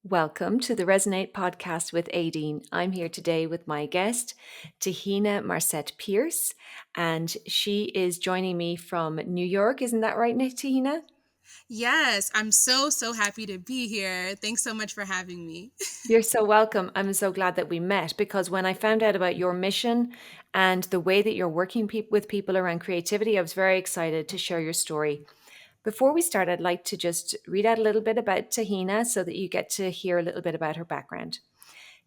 Welcome to the Resonate podcast with Aideen. I'm here today with my guest, Tahina Marcette-Pierce, and she is joining me from New York. Isn't that right, Tahina? Yes, I'm so happy to be here. Thanks so much for having me. You're so welcome. I'm so glad that we met because when I found out about your mission and the way that you're working with people around creativity, I was very excited to share your story. Before we start, I'd like to just read out a little bit about Tahina so that you get to hear a little bit about her background.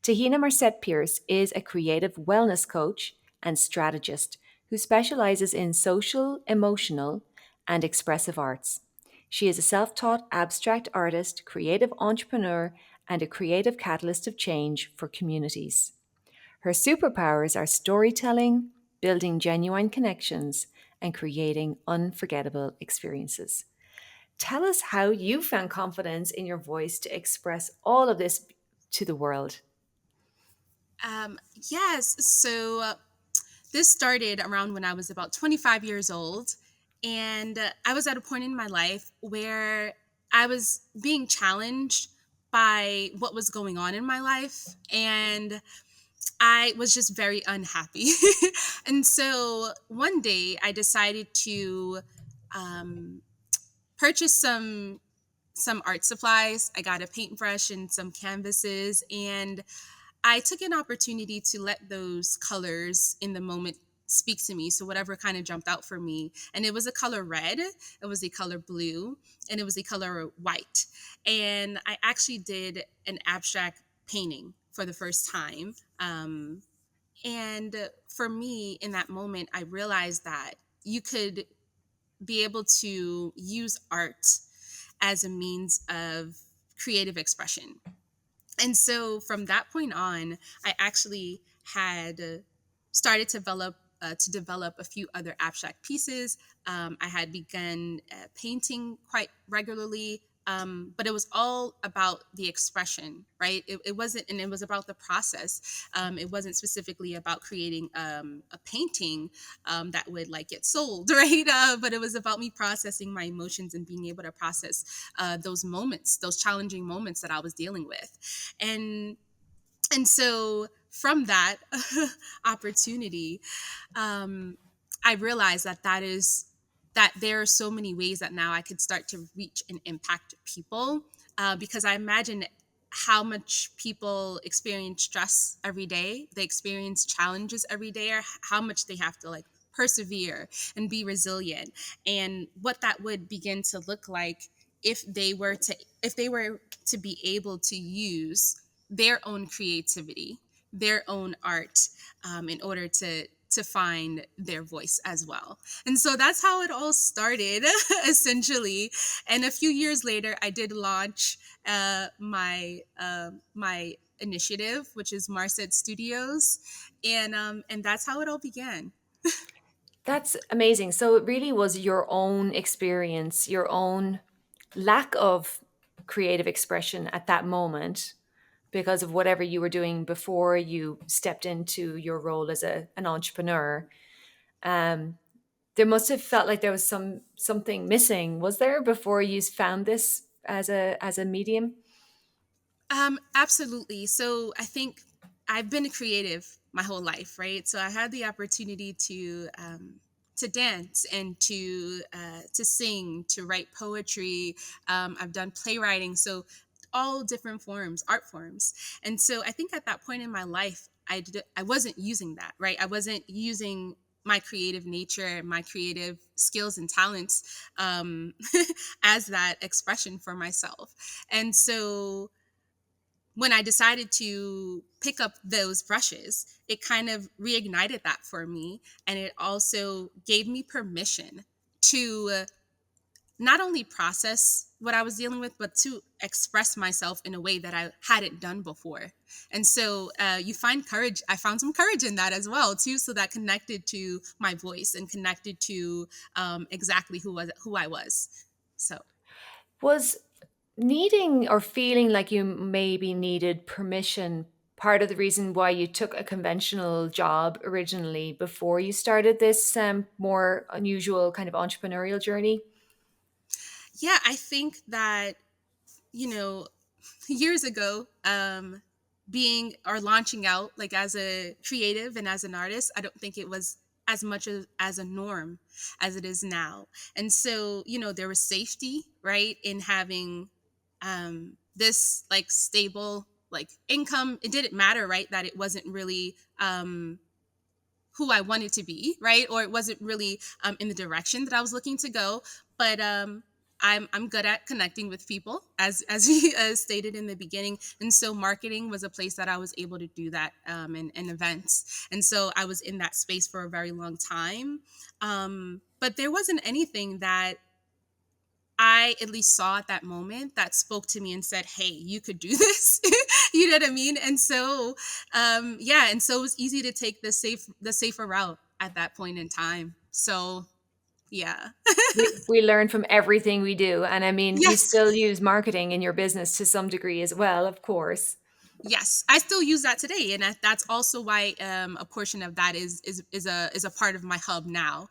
Tahina Marcette-Pierce is a creative wellness coach and strategist who specializes in social, emotional, and expressive arts. She is a self taught abstract artist, creative entrepreneur, and a creative catalyst of change for communities. Her superpowers are storytelling, building genuine connections, and creating unforgettable experiences. Tell us how you found confidence in your voice to express all of this to the world. Yes, so this started around when I was about 25 years old. And I was at a point in my life where I was being challenged by what was going on in my life. And I was just very unhappy. And so one day I decided to um, purchase some art supplies. I got a paintbrush and some canvases, and I took an opportunity to let those colors in the moment speak to me. So whatever kind of jumped out for me, and it was a color red, it was a color blue, and it was a color white. And I actually did an abstract painting for the first time. And for me, in that moment, I realized that you could be able to use art as a means of creative expression. And so from that point on, I actually had started to develop a few other abstract pieces. I had begun painting quite regularly, but it was all about the expression, right? It wasn't, and it was about the process. It wasn't specifically about creating a painting that would like get sold, right? But it was about me processing my emotions and being able to process those moments, those challenging moments that I was dealing with. And and so from that opportunity, um, I realized that there are so many ways that now I could start to reach and impact people, because I imagine how much people experience stress every day, they experience challenges every day, or how much they have to like persevere and be resilient, and what that would begin to look like if they were to be able to use their own creativity, their own art, in order to find their voice as well. And so that's how it all started, essentially. And a few years later, I did launch my initiative, which is Marcette Studios, and that's how it all began. That's amazing. So it really was your own experience, your own lack of creative expression at that moment because of whatever you were doing before you stepped into your role as an entrepreneur. Um, there must have felt like there was something missing, was there, before you found this as a medium? Absolutely. So I think I've been a creative my whole life, right? So I had the opportunity to dance and to sing, to write poetry. I've done playwriting, so all different forms, art forms. And so I think at that point in my life, I wasn't using that, right? I wasn't using my creative nature, my creative skills and talents, as that expression for myself. And so when I decided to pick up those brushes, it kind of reignited that for me. And it also gave me permission to not only process what I was dealing with, but to express myself in a way that I hadn't done before. And so you find courage. I found some courage in that as well, too. So that connected to my voice and connected to exactly who I was. So. Was needing or feeling like you maybe needed permission part of the reason why you took a conventional job originally before you started this more unusual kind of entrepreneurial journey? Yeah, I think that, you know, years ago, being or launching out like as a creative and as an artist, I don't think it was as much as a norm as it is now. And so, there was safety, right, in having this like stable like income. It didn't matter, right, that it wasn't really who I wanted to be, right? Or it wasn't really in the direction that I was looking to go. But I'm good at connecting with people, as we stated in the beginning, and so marketing was a place that I was able to do that in events, and so I was in that space for a very long time. But there wasn't anything that I at least saw at that moment that spoke to me and said, "Hey, you could do this." You know what I mean? And so, yeah, and so it was easy to take the safer route at that point in time. So, yeah, We learn from everything we do. And I mean, you yes. still use marketing in your business to some degree as well, of course. Yes, I still use that today, and that's also why a portion of that is a part of my hub now.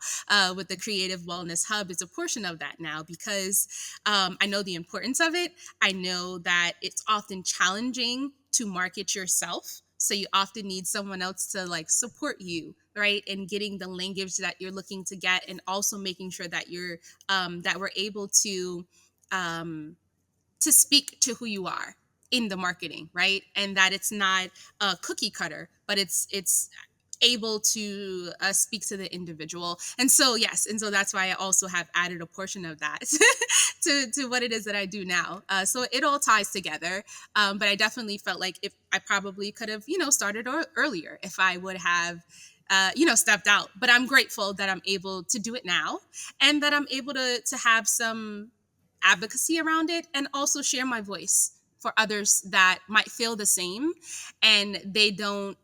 With the Creative Wellness Hub, is a portion of that now because I know the importance of it. I know that it's often challenging to market yourself, so you often need someone else to like support you, right, in getting the language that you're looking to get, and also making sure that you're that we're able um, to speak to who you are in the marketing, right? And that it's not a cookie cutter, but it's able to speak to the individual. And so yes, and so that's why I also have added a portion of that to what it is that I do now. So it all ties together. But I definitely felt like if I probably could have started earlier if I would have stepped out. But I'm grateful that I'm able to do it now, and that I'm able to have some advocacy around it, and also share my voice for others that might feel the same, and they don't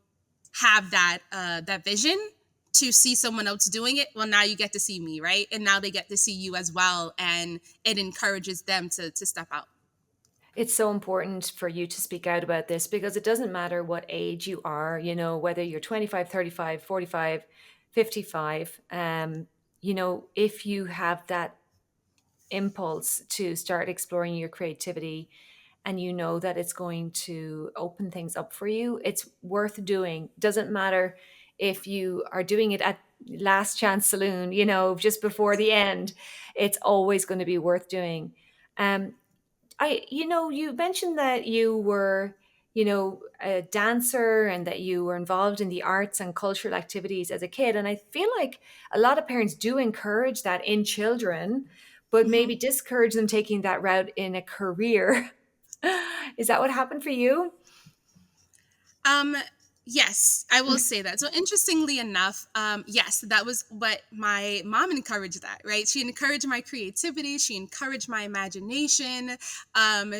have that vision to see someone else doing it. Well, now you get to see me, right? And now they get to see you as well, and it encourages them to step out. It's so important for you to speak out about this because it doesn't matter what age you are, whether you're 25, 35, 45, 55. If you have that impulse to start exploring your creativity and you know that it's going to open things up for you, it's worth doing. Doesn't matter if you are doing it at last chance saloon, just before the end, it's always going to be worth doing. Um, you mentioned that you were, a dancer and that you were involved in the arts and cultural activities as a kid. And I feel like a lot of parents do encourage that in children, but Mhm. maybe discourage them taking that route in a career. Is that what happened for you? Um, yes, I will say that. So interestingly enough, yes, that was what my mom encouraged that, right? She encouraged my creativity, she encouraged my imagination,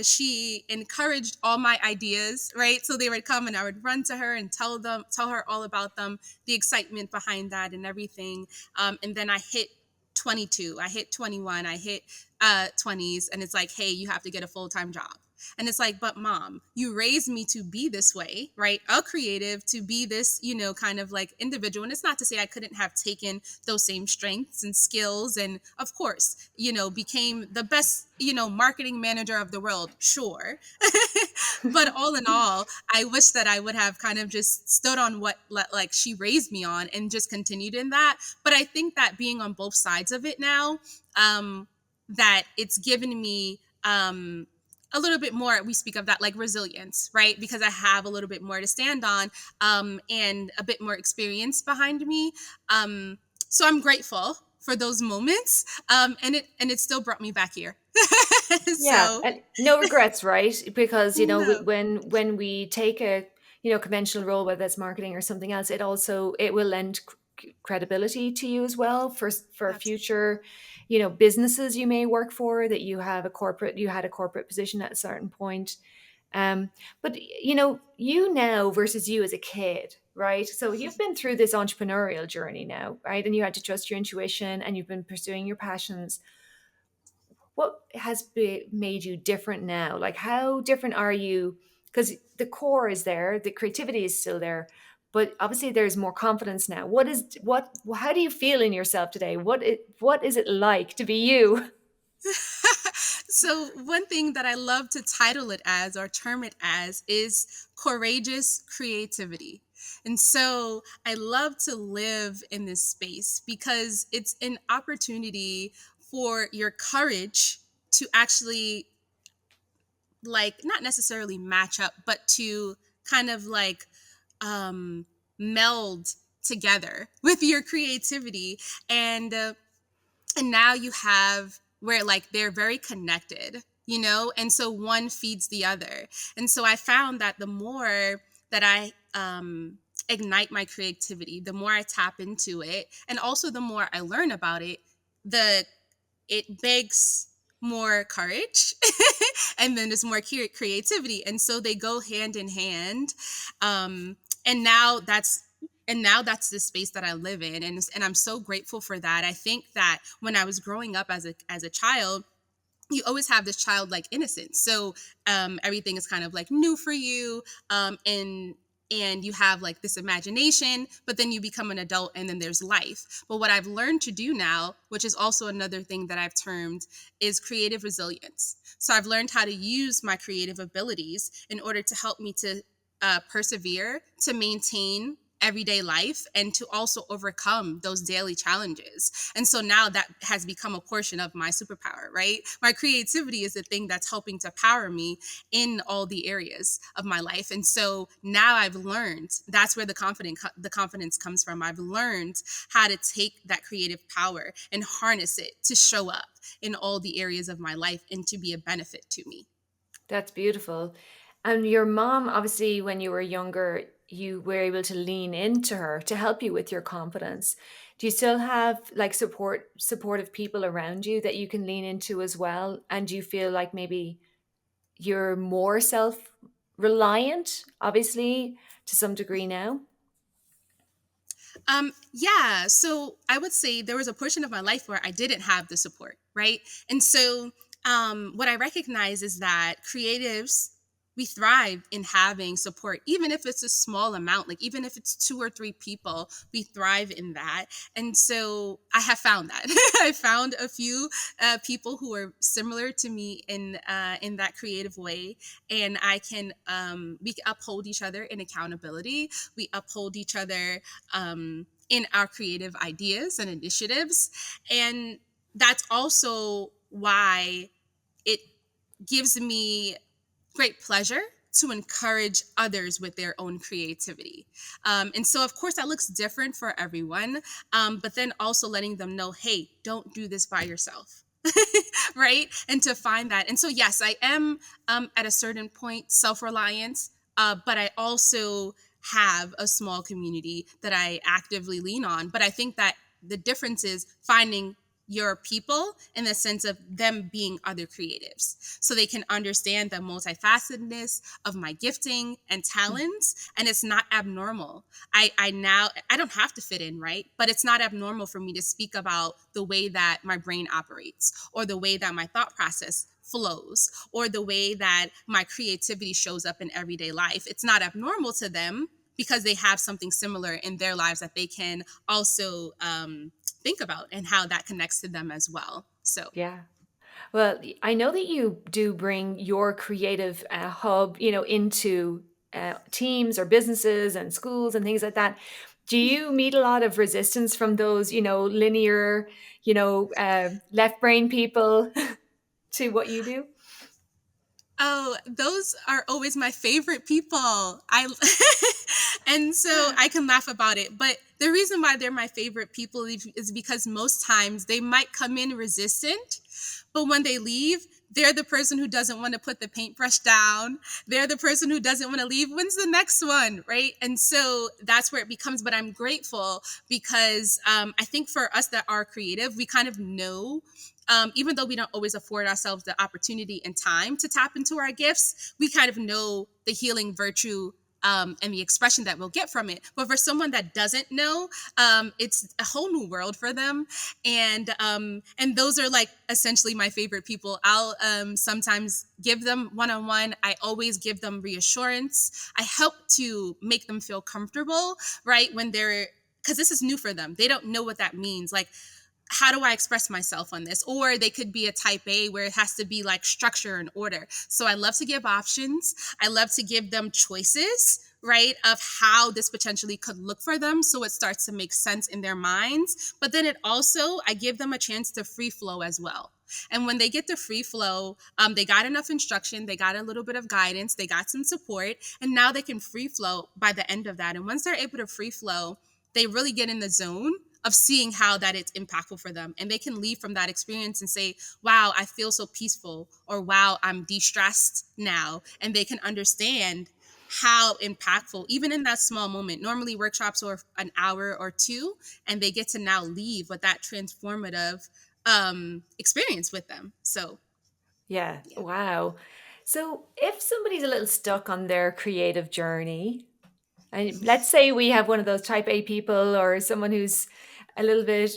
she encouraged all my ideas, right? So they would come and I would run to her and tell her all about them, the excitement behind that and everything. And then I hit 22, I hit 21, I hit 20s, and it's like, hey, you have to get a full-time job. And it's like, but mom, you raised me to be this way, right? A creative, to be this, kind of like individual. And it's not to say I couldn't have taken those same strengths and skills. And of course, became the best, marketing manager of the world. Sure. But all in all, I wish that I would have kind of just stood on what like she raised me on and just continued in that. But I think that being on both sides of it now, that it's given me, a little bit more, we speak of that like resilience, right? Because I have a little bit more to stand on, and a bit more experience behind me. So I'm grateful for those moments, and it still brought me back here. Yeah, So and no regrets, right? Because no, when we take a conventional role, whether it's marketing or something else, it will lend credibility to you as well for absolutely. future, businesses you may work for that you had a corporate position at a certain point. But you now versus you as a kid, right? So you've been through this entrepreneurial journey now, right? And you had to trust your intuition, and you've been pursuing your passions. What has made you different now? Like, how different are you? Because the core is there, the creativity is still there, but obviously there's more confidence now. How do you feel in yourself today? What is it like to be you? So, one thing that I love to title it as or term it as is courageous creativity. And so, I love to live in this space because it's an opportunity for your courage to actually, like, not necessarily match up, but to kind of like um, meld together with your creativity. And now you have where like they're very connected, and so one feeds the other. And so I found that the more that I ignite my creativity, the more I tap into it, and also the more I learn about it, the it begs more courage and then there's more creativity, and so they go hand in hand. um, and now that's the space that I live in, and I'm so grateful for that. I think that when I was growing up as a child, you always have this childlike innocence. So everything is kind of like new for you, and you have like this imagination, but then you become an adult and then there's life. But what I've learned to do now, which is also another thing that I've termed, is creative resilience. So I've learned how to use my creative abilities in order to help me to persevere, to maintain everyday life, and to also overcome those daily challenges. And so now that has become a portion of my superpower, right? My creativity is the thing that's helping to power me in all the areas of my life. And so now I've learned, that's where the confidence comes from. I've learned how to take that creative power and harness it to show up in all the areas of my life and to be a benefit to me. That's beautiful. And your mom, obviously, when you were younger, you were able to lean into her to help you with your confidence. Do you still have like supportive people around you that you can lean into as well? And do you feel like maybe you're more self-reliant, obviously, to some degree now? Yeah. So I would say there was a portion of my life where I didn't have the support, right? And so what I recognize is that creatives, we thrive in having support, even if it's a small amount, like even if it's two or three people, we thrive in that. And so I have found that. I found a few people who are similar to me in that creative way, and I can we uphold each other in accountability. We uphold each other in our creative ideas and initiatives. And that's also why it gives me great pleasure to encourage others with their own creativity. And so, of course, that looks different for everyone, but then also letting them know, hey, don't do this by yourself. Right? And to find that. And so, yes, I am at a certain point self reliant, but I also have a small community that I actively lean on. But I think that the difference is finding your people in the sense of them being other creatives so they can understand the multifacetedness of my gifting and talents, and it's not abnormal. I don't have to fit in, right? But it's not abnormal for me to speak about the way that my brain operates or the way that my thought process flows or the way that my creativity shows up in everyday life. It's not abnormal to them because they have something similar in their lives that they can also think about and how that connects to them as well. So, Yeah. Well, I know that you do bring your creative hub, into teams or businesses and schools and things like that. Do you meet a lot of resistance from those, linear, left brain people to what you do? oh, those are always my favorite people. I and so I can laugh about it, but the reason why they're my favorite people is because most times they might come in resistant, but when they leave, they're the person who doesn't want to put the paintbrush down. They're the person who doesn't want to leave. When's the next one? Right. And so that's where it becomes. But I'm grateful because I think for us that are creative, we kind of know, even though we don't always afford ourselves the opportunity and time to tap into our gifts, we kind of know the healing virtue and the expression that we'll get from it. But for someone that doesn't know, it's a whole new world for them, and those are like essentially my favorite people. I'll sometimes give them one on one. I always give them reassurance. I help to make them feel comfortable, right, when they're because this is new for them. They don't know what that means. Like how do I express myself on this? Or they could be a type A where it has to be like structure and order. So I love to give options. I love to give them choices, right, of how this potentially could look for them. So it starts to make sense in their minds. But then it also, I give them a chance to free flow as well. And when they get the free flow, they got enough instruction, they got a little bit of guidance, they got some support, and now they can free flow by the end of that. And once they're able to free flow, they really get in the zone of seeing how that it's impactful for them. And they can leave from that experience and say, wow, I feel so peaceful, or wow, I'm de-stressed now. And they can understand how impactful, even in that small moment. Normally workshops are an hour or two, and they get to now leave with that transformative experience with them. So Yeah. yeah. Wow. So if somebody's a little stuck on their creative journey, and let's say we have one of those type A people or someone who's a little bit,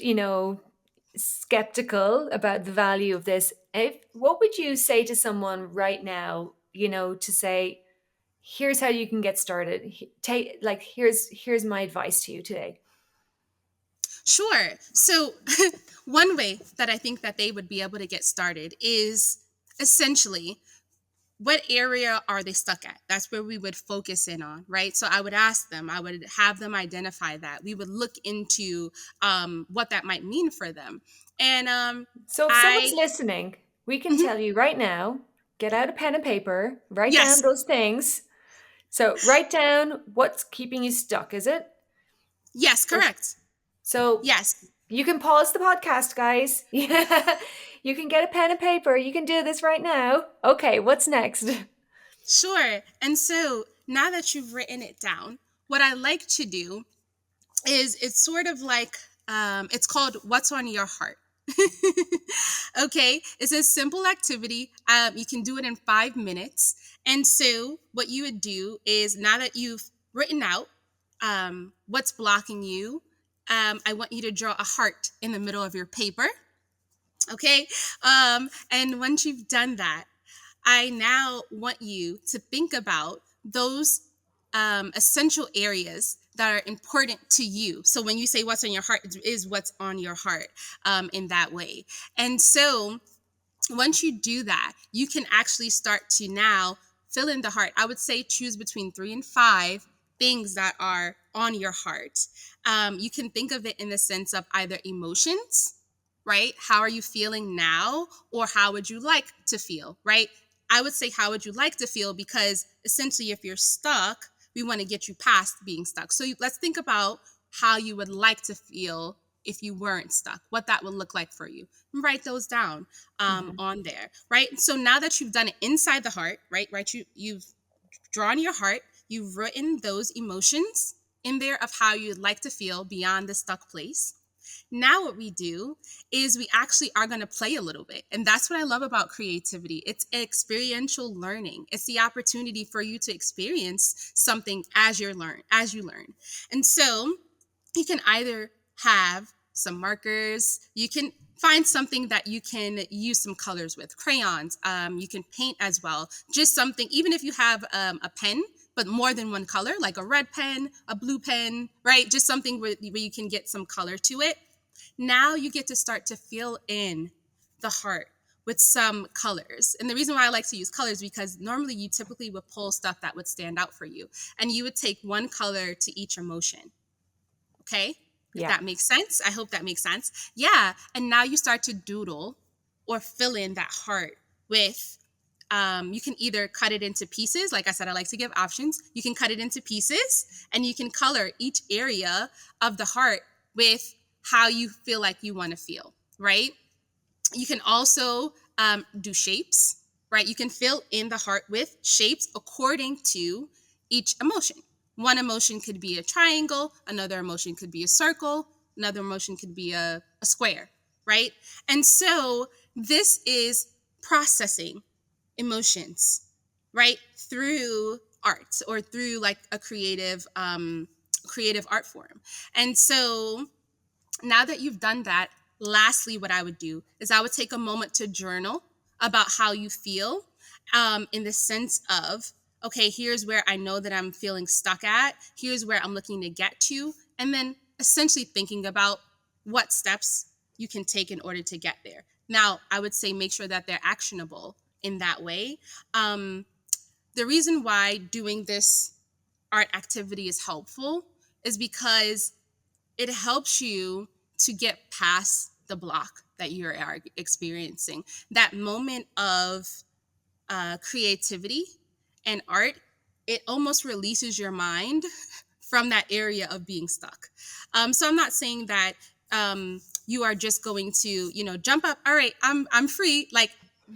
skeptical about the value of this, if what would you say to someone right now, to say, here's how you can get started. Take like here's my advice to you today. Sure. So one way that I think that they would be able to get started is essentially, what area are they stuck at? That's where we would focus in on, right? So I would ask them, I would have them identify that. We would look into what that might mean for them. And So if someone's I, listening, we can mhm, tell you right now, get out a pen and paper, write down yes, those things. So write down what's keeping you stuck, is it? yes, Or correct. so Yes, you can pause the podcast, guys. Yeah. You can get a pen and paper. You can do this right now. Okay, what's next? sure. And so now that you've written it down, what I like to do is it's sort of like it's called What's on Your Heart. Okay, it's a simple activity. You can do it in 5 minutes. And so what you would do is, now that you've written out what's blocking you, I want you to draw a heart in the middle of your paper. Okay, and once you've done that, I now want you to think about those essential areas that are important to you. So when you say what's on your heart, it is what's on your heart in that way. And so once you do that, you can actually start to now fill in the heart. I would say choose between 3 and 5 things that are on your heart. You can think of it in the sense of either emotions, right? How are you feeling now? Or how would you like to feel, right? I would say, how would you like to feel? Because essentially, if you're stuck, we want to get you past being stuck. So let's think about how you would like to feel if you weren't stuck, what that would look like for you. Write those down Mhm. on there, right? So now that you've done it inside the heart, right, you've drawn your heart, you've written those emotions in there of how you'd like to feel beyond the stuck place. Now, what we do is we actually are going to play a little bit. And that's what I love about creativity. It's experiential learning. It's the opportunity for you to experience something as you learn. And so you can either have some markers, you can find something that you can use some colors with, crayons, you can paint as well, just something, even if you have a pen but more than one color, like a red pen, a blue pen, right, just something where you can get some color to it. Now you get to start to fill in the heart with some colors. And the reason why I like to use colors, because normally you typically would pull stuff that would stand out for you, and you would take one color to each emotion. Okay. If Yeah. that makes sense. I hope that makes sense. Yeah. And now you start to doodle or fill in that heart with, you can either cut it into pieces. Like I said, I like to give options. You can cut it into pieces, and you can color each area of the heart with how you feel like you want to feel, right? You can also do shapes, right? You can fill in the heart with shapes according to each emotion. One emotion could be a triangle, another emotion could be a circle, another emotion could be a square, right? And so this is processing emotions, right? Through art, or through like a creative art form. And so now that you've done that, lastly, what I would do is I would take a moment to journal about how you feel, in the sense of, okay, here's where I know that I'm feeling stuck at, here's where I'm looking to get to, and then essentially thinking about what steps you can take in order to get there. Now, I would say make sure that they're actionable in that way. Um, the reason why doing this art activity is helpful is because it helps you to get past the block that you're experiencing. That moment of creativity and art, it almost releases your mind from that area of being stuck. So I'm not saying that you are just going to, jump up. All right, I'm free. Like,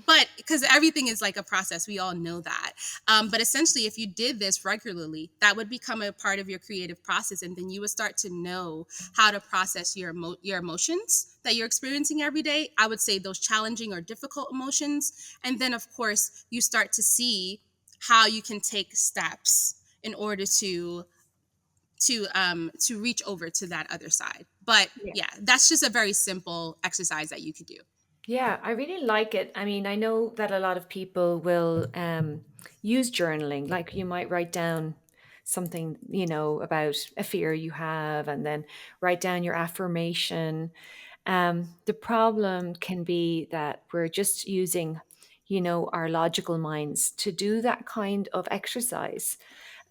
but because everything is like a process, we all know that. But essentially, if you did this regularly, that would become a part of your creative process, and then you would start to know how to process your emotions that you're experiencing every day. I would say those challenging or difficult emotions, and then of course you start to see how you can take steps in order to reach over to that other side. But yeah, that's just a very simple exercise that you could do. Yeah, I really like it. I mean, I know that a lot of people will use journaling. Like you might write down something, about a fear you have, and then write down your affirmation. The problem can be that we're just using, our logical minds to do that kind of exercise.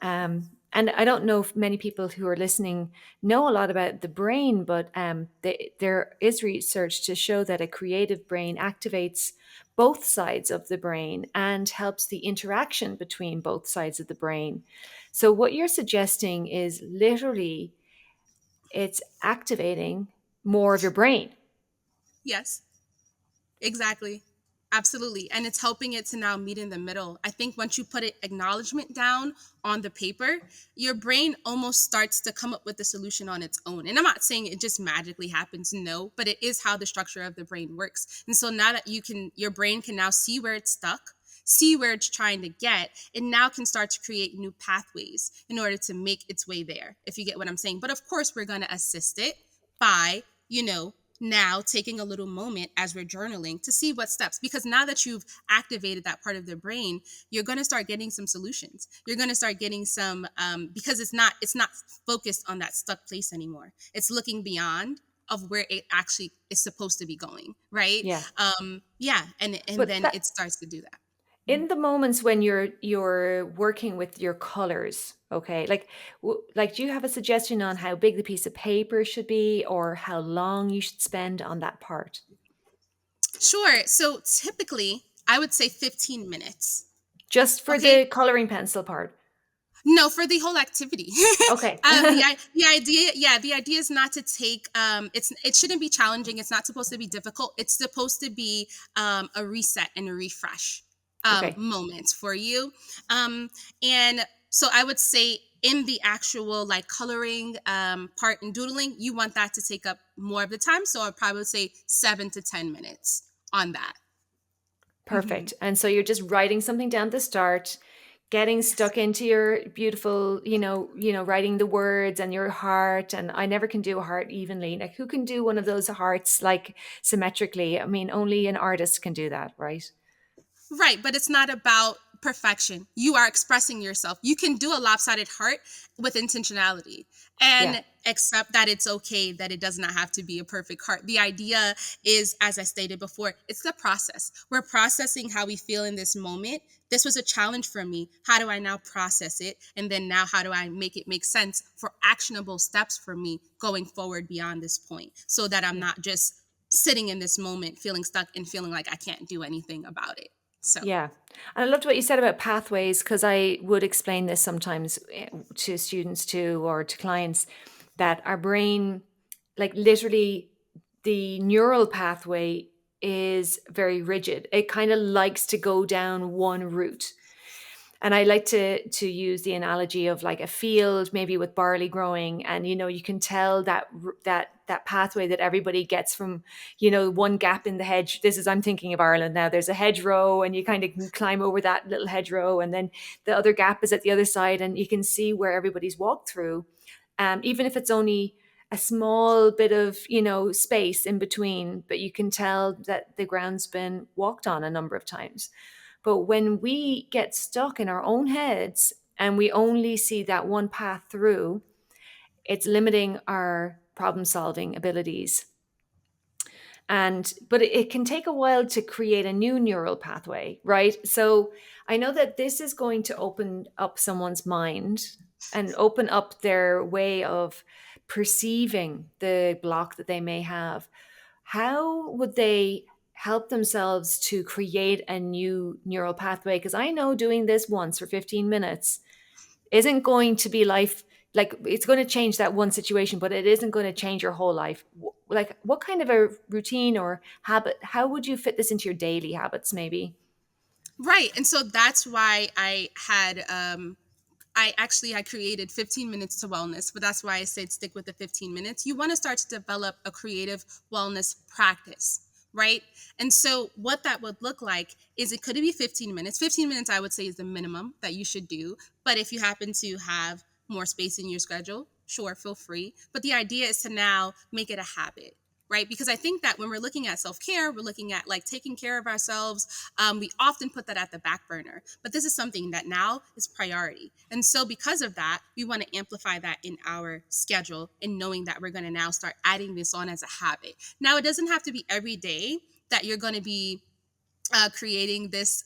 And I don't know if many people who are listening know a lot about the brain, but there is research to show that a creative brain activates both sides of the brain and helps the interaction between both sides of the brain. So, what you're suggesting is literally it's activating more of your brain. Yes. Exactly. Absolutely. And it's helping it to now meet in the middle. I think once you put it acknowledgement down on the paper, your brain almost starts to come up with the solution on its own. And I'm not saying it just magically happens, no, but it is how the structure of the brain works. And so now that your brain can now see where it's stuck, see where it's trying to get, it now can start to create new pathways in order to make its way there, if you get what I'm saying. But of course, we're going to assist it by, now taking a little moment as we're journaling to see what steps, because now that you've activated that part of the brain, you're going to start getting some solutions. You're going to start getting some because it's not focused on that stuck place anymore. It's looking beyond of where it actually is supposed to be going, right? Yeah. Yeah, and But then that it starts to do that. in the moments when you're working with your colors, okay, like do you have a suggestion on how big the piece of paper should be or how long you should spend on that part? Sure. So typically I would say 15 minutes. Just for Okay. the coloring pencil part? No, for the whole activity. Okay. The idea, yeah, the idea is not to take. It shouldn't be challenging. It's not supposed to be difficult. It's supposed to be a reset and a refresh Okay. moment for you. And so I would say in the actual like coloring part and doodling, you want that to take up more of the time. So I'd probably say 7 to 10 minutes on that. Hmm. Perfect. And so you're just writing something down at the start, getting Yes. stuck into your beautiful, writing the words and your heart. And I never can do a heart evenly. Like who can do one of those hearts like symmetrically? I mean, only an artist can do that, right? Right, but it's not about perfection. You are expressing yourself. You can do a lopsided heart with intentionality Yeah. and accept that it's okay that it does not have to be a perfect heart. The idea is, as I stated before, it's the process. We're processing how we feel in this moment. This was a challenge for me. How do I now process it? And then now, how do I make it make sense for actionable steps for me going forward beyond this point so that I'm Yeah. not just sitting in this moment feeling stuck and feeling like I can't do anything about it. So, Yeah. And I loved what you said about pathways because I would explain this sometimes to students too or to clients that our brain, like literally, the neural pathway is very rigid. It kind of likes to go down one route. And I like to use the analogy of like a field, maybe with barley growing, and you can tell that pathway that everybody gets from one gap in the hedge. This is I'm thinking of Ireland now. There's a hedgerow, and you kind of can climb over that little hedgerow, and then the other gap is at the other side, and you can see where everybody's walked through, even if it's only a small bit of space in between, but you can tell that the ground's been walked on a number of times. But when we get stuck in our own heads and we only see that one path through, it's limiting our problem solving abilities. And but it can take a while to create a new neural pathway, right? So I know that this is going to open up someone's mind and open up their way of perceiving the block that they may have. How would they help themselves to create a new neural pathway? Because I know doing this once for 15 minutes isn't going to be life, like it's going to change that one situation, but it isn't going to change your whole life. Like, what kind of a routine or habit, how would you fit this into your daily habits maybe? Right. And so that's why I actually had created 15 minutes to wellness, but that's why I said stick with the 15 minutes. You want to start to develop a creative wellness practice, right? And so what that would look like is it could be 15 minutes. 15 minutes, I would say, is the minimum that you should do. But if you happen to have more space in your schedule, sure, feel free. But the idea is to now make it a habit. Right. Because I think that when we're looking at self care, we're looking at like taking care of ourselves. We often put that at the back burner. But this is something that now is priority. And so, because of that, we want to amplify that in our schedule and knowing that we're going to now start adding this on as a habit. Now, it doesn't have to be every day that you're going to be creating this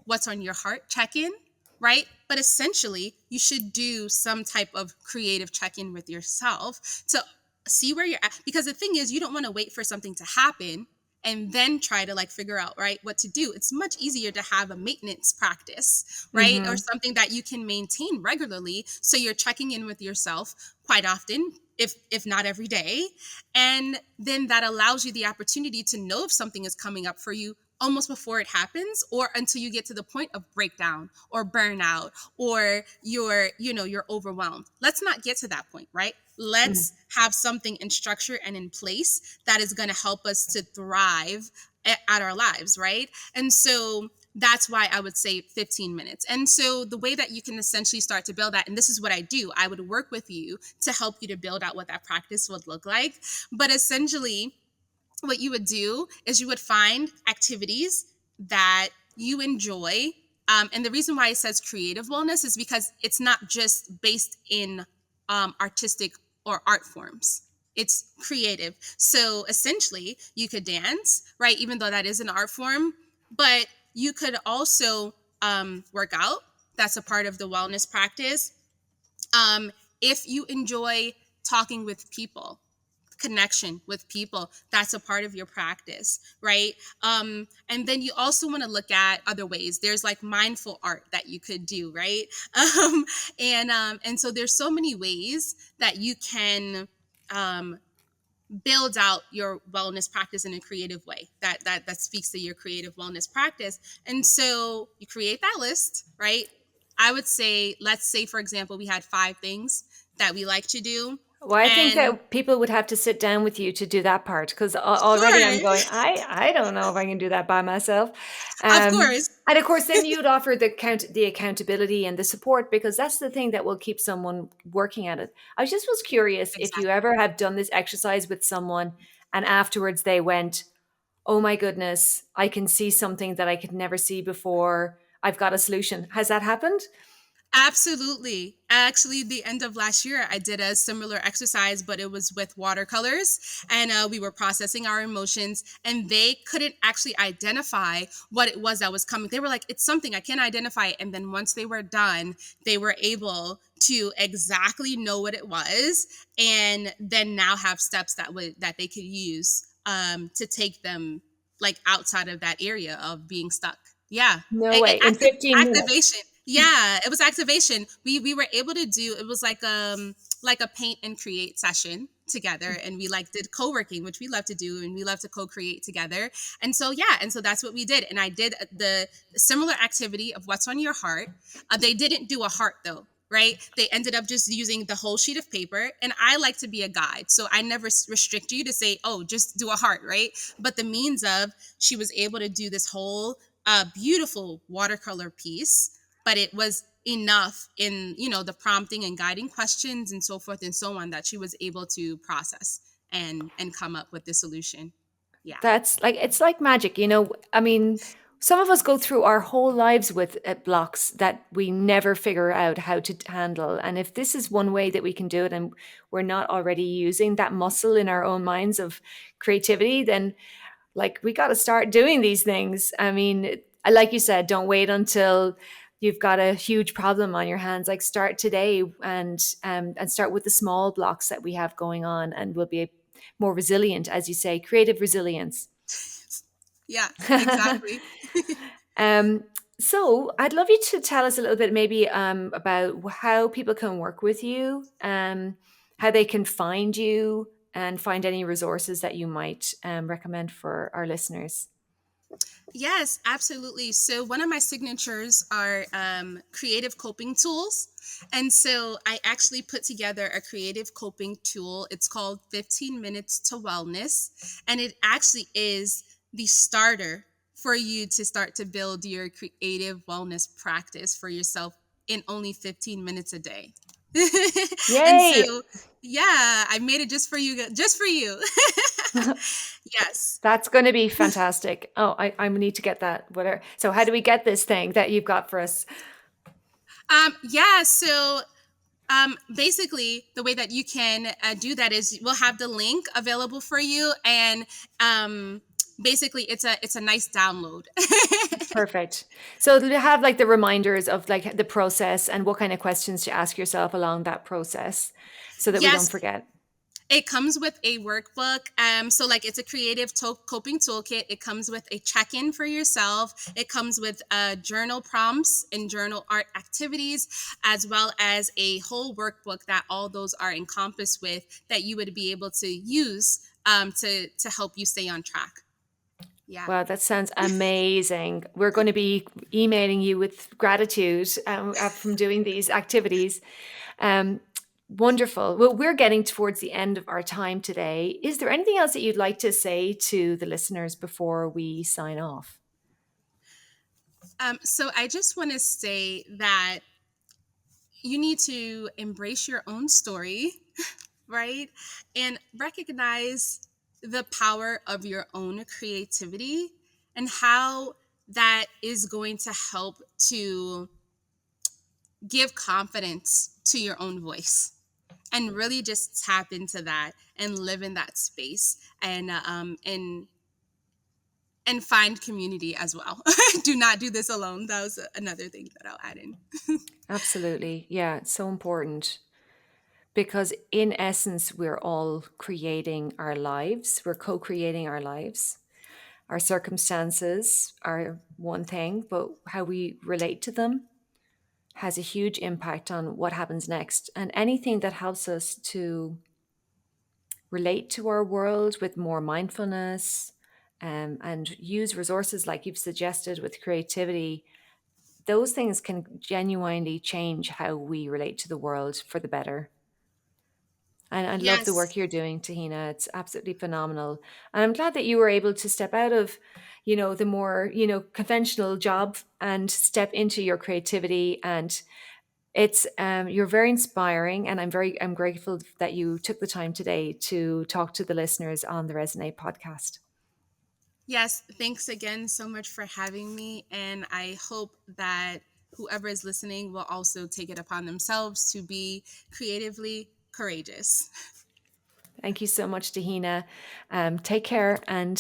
what's on your heart check-in, right? But essentially you should do some type of creative check-in with yourself to see where you're at, because the thing is you don't want to wait for something to happen and then try to like figure out right what to do. It's much easier to have a maintenance practice, right? Or Hmm. something that you can maintain regularly, so you're checking in with yourself quite often, if not every day. And then that allows you the opportunity to know if something is coming up for you almost before it happens, or until you get to the point of breakdown or burnout, or you're overwhelmed. Let's not get to that point, right? Let's have something in structure and in place that is going to help us to thrive at our lives, right? And so that's why I would say 15 minutes. And so the way that you can essentially start to build that, and this is what I do, I would work with you to help you to build out what that practice would look like. But essentially, what you would do is you would find activities that you enjoy. And the reason why it says creative wellness is because it's not just based in artistic or art forms. It's creative. So essentially, you could dance, right? Even though that is an art form, but you could also work out. That's a part of the wellness practice. If you enjoy talking with people, connection with people, that's a part of your practice, right? And then you also want to look at other ways. There's like mindful art that you could do, right? um, and so there's so many ways that you can um, build out your wellness practice in a creative way that speaks to your creative wellness practice. And so you create that list, right? I would say, let's say for example, we had 5 things that we like to do. Well, I think And that people would have to sit down with you to do that part, because already I'm sure, going, I don't know if I can do that by myself. of course. And of course, then you'd offer the accountability and the support, because that's the thing that will keep someone working at it. I just was curious if you Exactly. ever have done this exercise with someone and afterwards they went, "Oh my goodness, I can see something that I could never see before. I've got a solution." Has that happened? Absolutely. Actually, the end of last year, I did a similar exercise, but it was with watercolors, and we were processing our emotions, and they couldn't actually identify what it was that was coming. They were like, "It's something I can't identify it." And then once they were done, they were able to exactly know what it was, and then now have steps that they could use to take them like outside of that area of being stuck. Yeah. No way. In 15 minutes. Activation. Yeah, it was activation. We were able to do, it was like a paint and create session together, and we like did co-working, which we love to do, and we love to co-create together. And so yeah, and so that's what we did. And I did the similar activity of what's on your heart. They didn't do a heart though, right? They ended up just using the whole sheet of paper. And I like to be a guide, so I never restrict you to say, "Oh, just do a heart," right? But the means of, she was able to do this whole beautiful watercolor piece, but it was enough in the prompting and guiding questions and so forth and so on, that she was able to process and come up with the solution. Yeah. That's like, it's like magic, you know. I mean, Some of us go through our whole lives with blocks that we never figure out how to handle. And if this is one way that we can do it, and we're not already using that muscle in our own minds of creativity, then like we got to start doing these things. I mean, like you said, don't wait until you've got a huge problem on your hands. Like start today, and start with the small blocks that we have going on, and we'll be more resilient, as you say, creative resilience. Yeah, exactly. um, so I'd love you to tell us a little bit maybe about how people can work with you, how they can find you, and find any resources that you might recommend for our listeners. Yes, absolutely. So, one of my signatures are creative coping tools. And so, I actually put together a creative coping tool. It's called 15 Minutes to Wellness. And it actually is the starter for you to start to build your creative wellness practice for yourself in only 15 minutes a day. And Yay! so, yeah, I made it just for you, just for you. Yes. That's going to be fantastic. Oh, I need to get that. Whatever. So, how do we get this thing that you've got for us? Yeah, so basically, the way that you can do that is we'll have the link available for you, and basically, it's a nice download. Perfect. So, do you have like the reminders of like the process and what kind of questions to ask yourself along that process so that we don't Yes, forget? it comes with a workbook. So like it's a creative coping toolkit. It comes with a check-in for yourself. It comes with journal prompts and journal art activities, as well as a whole workbook that all those are encompassed with that you would be able to use to help you stay on track. Yeah. Wow, that sounds amazing. We're going to be emailing you with gratitude from doing these activities. Um, Wonderful. Well, we're getting towards the end of our time today. Is there anything else that you'd like to say to the listeners before we sign off? So I just want to say that you need to embrace your own story, right? And recognize the power of your own creativity and how that is going to help to give confidence to your own voice, and really just tap into that and live in that space, and find community as well. Do not do this alone. That was another thing that I'll add in. Absolutely. Yeah, it's so important because, in essence, we're all creating our lives, we're co creating our lives. Our circumstances are one thing, but how we relate to them has a huge impact on what happens next. And anything that helps us to relate to our world with more mindfulness, and use resources like you've suggested with creativity, those things can genuinely change how we relate to the world for the better. And I love the Yes. work you're doing, Tahina. It's absolutely phenomenal. And I'm glad that you were able to step out of, the more, conventional job and step into your creativity. And it's you're very inspiring, and I'm grateful that you took the time today to talk to the listeners on the Resonate podcast. Yes, thanks again so much for having me. And I hope that whoever is listening will also take it upon themselves to be creatively courageous. Thank you so much, Tahina. Take care, and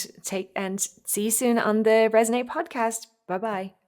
see you soon on the Resonate podcast. Bye bye.